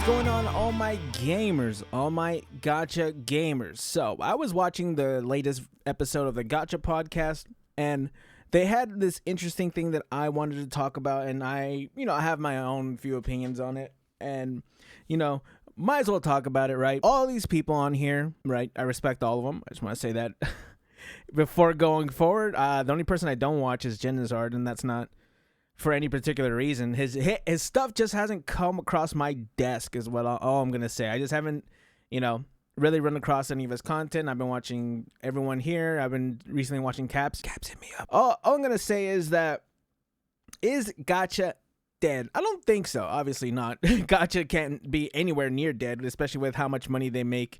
What's going on, all my gamers, all my Gacha gamers? So, I was watching the latest episode of the Gacha podcast, and they had this interesting thing that I wanted to talk about, and I have my own few opinions on it, and, might as well talk about it, right? All these people on here, right? I respect all of them. I just want to say that before going forward. The only person I don't watch is Genizard, and that's not for any particular reason. His stuff just hasn't come across my desk is what all I'm going to say. I just haven't, really run across any of his content. I've been watching everyone here. I've been recently watching Caps. Caps hit me up. All I'm going to say is that, is Gacha dead? I don't think so. Obviously not. Gacha can't be anywhere near dead, especially with how much money they make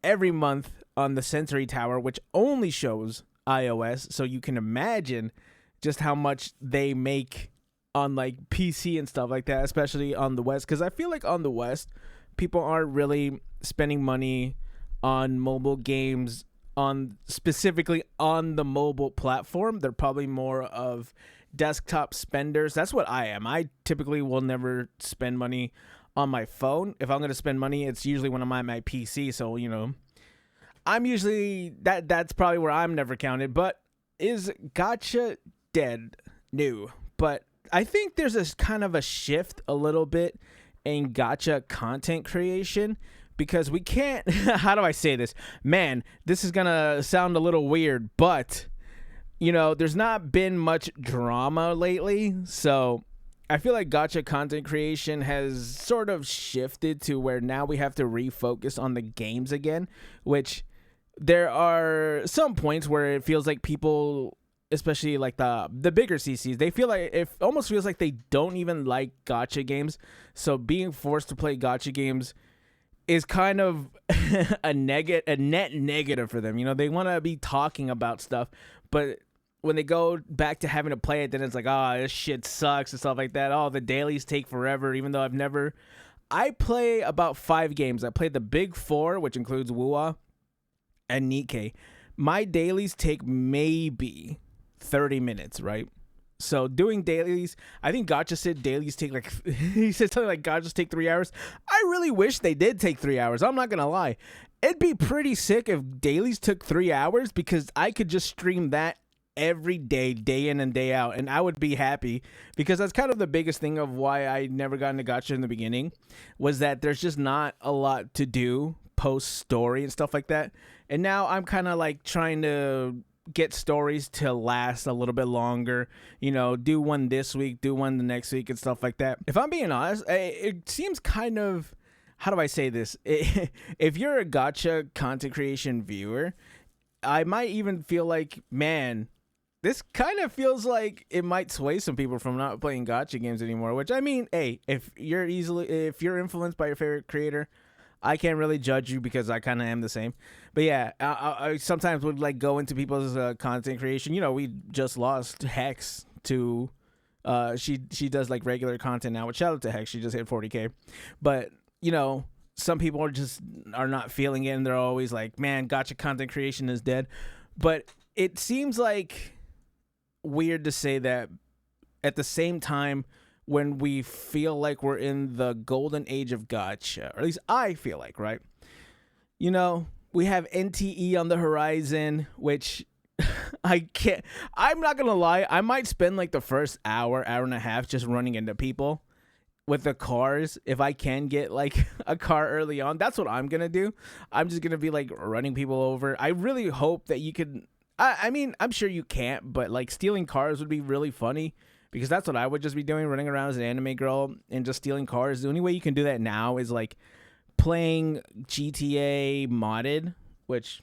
every month on the Sensory Tower, which only shows iOS. So you can imagine just how much they make on like PC and stuff like that, especially on the West. Because I feel like on the West, people aren't really spending money on mobile games specifically on the mobile platform. They're probably more of desktop spenders. That's what I am. I typically will never spend money on my phone. If I'm going to spend money, it's usually when I'm on my PC. So, I'm usually that's probably where I'm never counted. But is Gacha dead? No. But I think there's a kind of a shift a little bit in Gacha content creation, because we can't how do I say this? Man, this is gonna sound a little weird, but there's not been much drama lately, so I feel like Gacha content creation has sort of shifted to where now we have to refocus on the games again, which there are some points where it feels like people, especially like the bigger CCs, they feel like it almost feels like they don't even like gacha games. So being forced to play gacha games is kind of a net negative for them. They want to be talking about stuff, but when they go back to having to play it, then it's like, this shit sucks and stuff like that. Oh, the dailies take forever, even though I play about 5 games. I played the big 4, which includes Wuwa and Nikkei. My dailies take maybe 30 minutes, right? So doing dailies, I think Gacha said dailies take like, he said something like Gachas take 3 hours. I really wish they did take 3 hours. I'm not going to lie. It'd be pretty sick if dailies took 3 hours, because I could just stream that every day, day in and day out, and I would be happy, because that's kind of the biggest thing of why I never got into Gacha in the beginning, was that there's just not a lot to do post story and stuff like that. And now I'm kind of like trying to get stories to last a little bit longer, do one this week, do one the next week and stuff like that. If I'm being honest, it seems kind of, how do I say this? If you're a Gacha content creation viewer, I might even feel like, man, this kind of feels like it might sway some people from not playing Gacha games anymore, which, I mean, hey, if you're influenced by your favorite creator, I can't really judge you, because I kind of am the same. But yeah, I sometimes would like go into people's content creation. We just lost Hex to, she does like regular content now. Shout out to Hex, she just hit 40K. But some people are not feeling it, and they're always like, man, Gacha content creation is dead. But it seems like weird to say that at the same time, when we feel like we're in the golden age of Gacha, or at least I feel like, right? We have NTE on the horizon, which I'm not going to lie, I might spend like the first hour and a half just running into people with the cars. If I can get like a car early on, that's what I'm going to do. I'm just going to be like running people over. I really hope that you could, I mean, I'm sure you can't, but like stealing cars would be really funny, because that's what I would just be doing, running around as an anime girl and just stealing cars. The only way you can do that now is like playing GTA modded, which,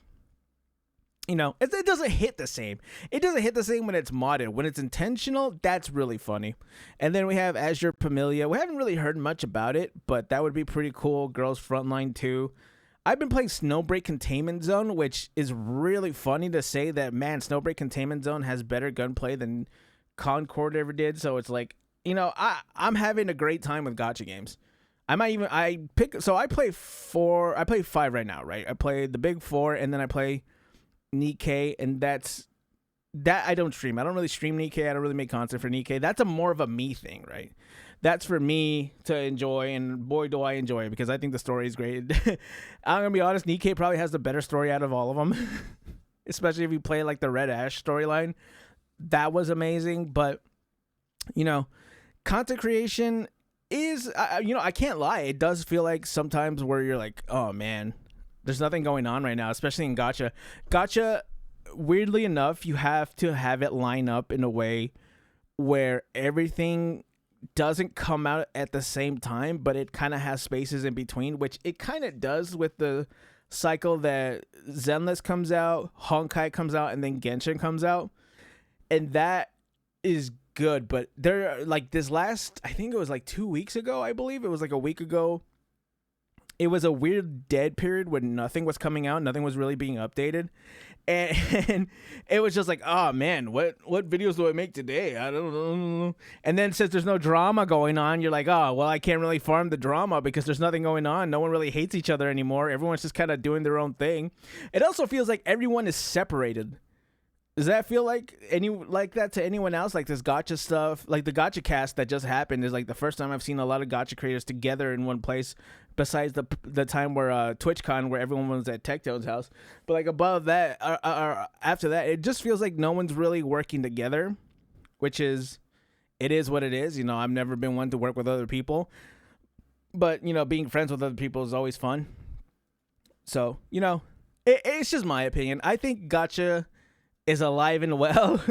it doesn't hit the same. It doesn't hit the same when it's modded. When it's intentional, that's really funny. And then we have Azure Pamilia. We haven't really heard much about it, but that would be pretty cool. Girls Frontline 2. I've been playing Snowbreak Containment Zone, which is really funny to say that, man, Snowbreak Containment Zone has better gunplay than Concord ever did. So it's like, I'm having a great time with gacha games. I play 5 right now, right? I play the big 4, and then I play Nikkei, and that I don't stream. I don't really stream Nikkei. I don't really make content for Nikkei. That's more of a me thing, right? that's for me to enjoy, and boy, do I enjoy it because I think the story is great. I'm gonna be honest, Nikkei probably has the better story out of all of them, especially if you play like the Red Ash storyline. That was amazing, but you know, content creation is, I can't lie, it does feel like sometimes where you're like, oh man, there's nothing going on right now, especially in Gacha. Weirdly enough, you have to have it line up in a way where everything doesn't come out at the same time, but it kind of has spaces in between, which it kind of does with the cycle that Zenless comes out, Honkai comes out, and then Genshin comes out. And that is good, but there, like this last, I think it was like 2 weeks ago, I believe it was like a week ago, it was a weird dead period when nothing was coming out, nothing was really being updated, and it was just like, oh man, what videos do I make today? I don't know. And then since there's no drama going on, you're like, oh well, I can't really farm the drama because there's nothing going on. No one really hates each other anymore. Everyone's just kind of doing their own thing. It also feels like everyone is separated. Does that feel like that to anyone else? Like this Gacha stuff, like the Gacha cast that just happened is like the first time I've seen a lot of Gacha creators together in one place, besides the time where TwitchCon, where everyone was at Tectone's house. But like above that, or after that, it just feels like no one's really working together, which is, it is what it is. You know, I've never been one to work with other people, but you know, being friends with other people is always fun. So you know, it's just my opinion. I think Gacha is alive and well.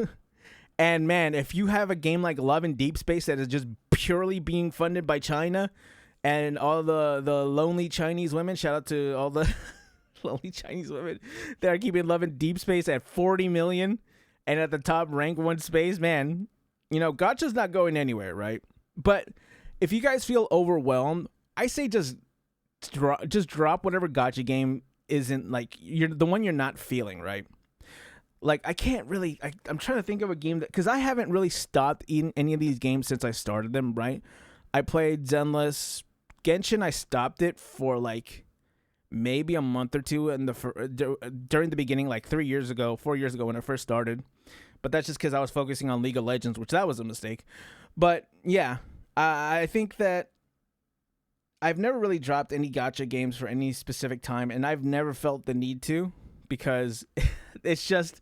And man, if you have a game like Love in Deep Space that is just purely being funded by China and all the lonely Chinese women, shout out to all the lonely Chinese women that are keeping Love in Deep Space at 40 million and at the top rank one space, man, you know, Gacha's not going anywhere, right? But if you guys feel overwhelmed, I say just drop whatever Gacha game isn't like you're the one you're not feeling, right? Like, I can't really, I'm trying to think of a game that, because I haven't really stopped eating any of these games since I started them, right? I played Zenless. Genshin, I stopped it for like maybe a month or two during the beginning, like 4 years ago when I first started. But that's just because I was focusing on League of Legends, which that was a mistake. But yeah, I think that I've never really dropped any Gacha games for any specific time, and I've never felt the need to, because it's just,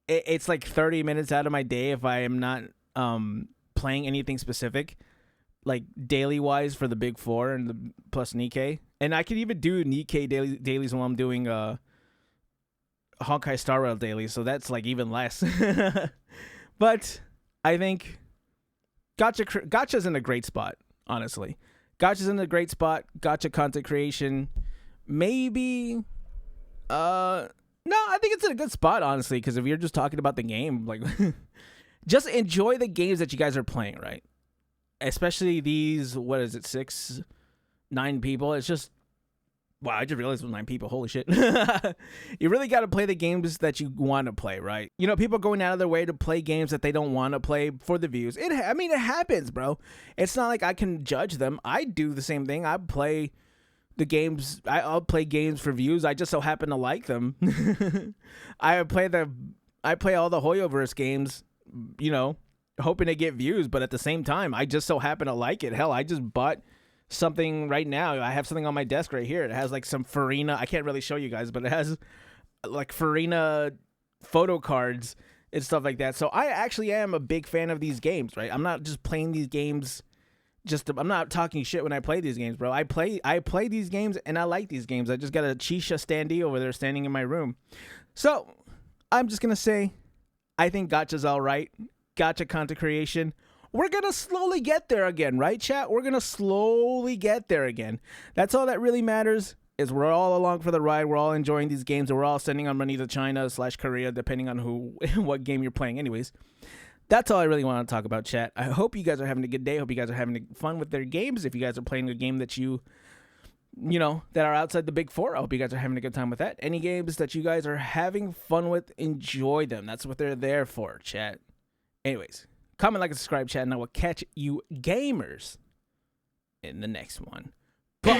it's like 30 minutes out of my day if I am not playing anything specific, like daily wise for the big four and the plus Nikkei. And I could even do Nikkei dailies while I'm doing Honkai Star Rail dailies, so that's like even less. But I think Gacha's in a great spot, honestly. Gacha's in a great spot. Gacha content creation, maybe. No, I think it's in a good spot, honestly, because if you're just talking about the game, like, just enjoy the games that you guys are playing, right? Especially these, 6, 9 people. It's just, wow, I just realized it was 9 people. Holy shit. You really got to play the games that you want to play, right? You know, people going out of their way to play games that they don't want to play for the views. It happens, bro. It's not like I can judge them. I do the same thing. I play the games, I'll play games for views. I just so happen to like them. I play all the Hoyoverse games, you know, hoping to get views, but at the same time, I just so happen to like it. Hell, I just bought something right now. I have something on my desk right here. It has like some Farina. I can't really show you guys, but it has like Farina photo cards and stuff like that. So I actually am a big fan of these games, right? I'm not just playing these games. I'm not talking shit when I play these games, bro. I play these games and I like these games. I just got a Chisha standee over there standing in my room. So I'm just going to say, I think Gacha's all right. Gacha content creation. We're going to slowly get there again, right, chat? We're going to slowly get there again. That's all that really matters, is we're all along for the ride. We're all enjoying these games, and we're all sending our money to China/Korea, depending on what game you're playing anyways. That's all I really want to talk about, chat. I hope you guys are having a good day. I hope you guys are having fun with their games. If you guys are playing a game that you know, that are outside the big four, I hope you guys are having a good time with that. Any games that you guys are having fun with, enjoy them. That's what they're there for, chat. Anyways, comment, like, and subscribe, chat, and I will catch you gamers in the next one. Bye.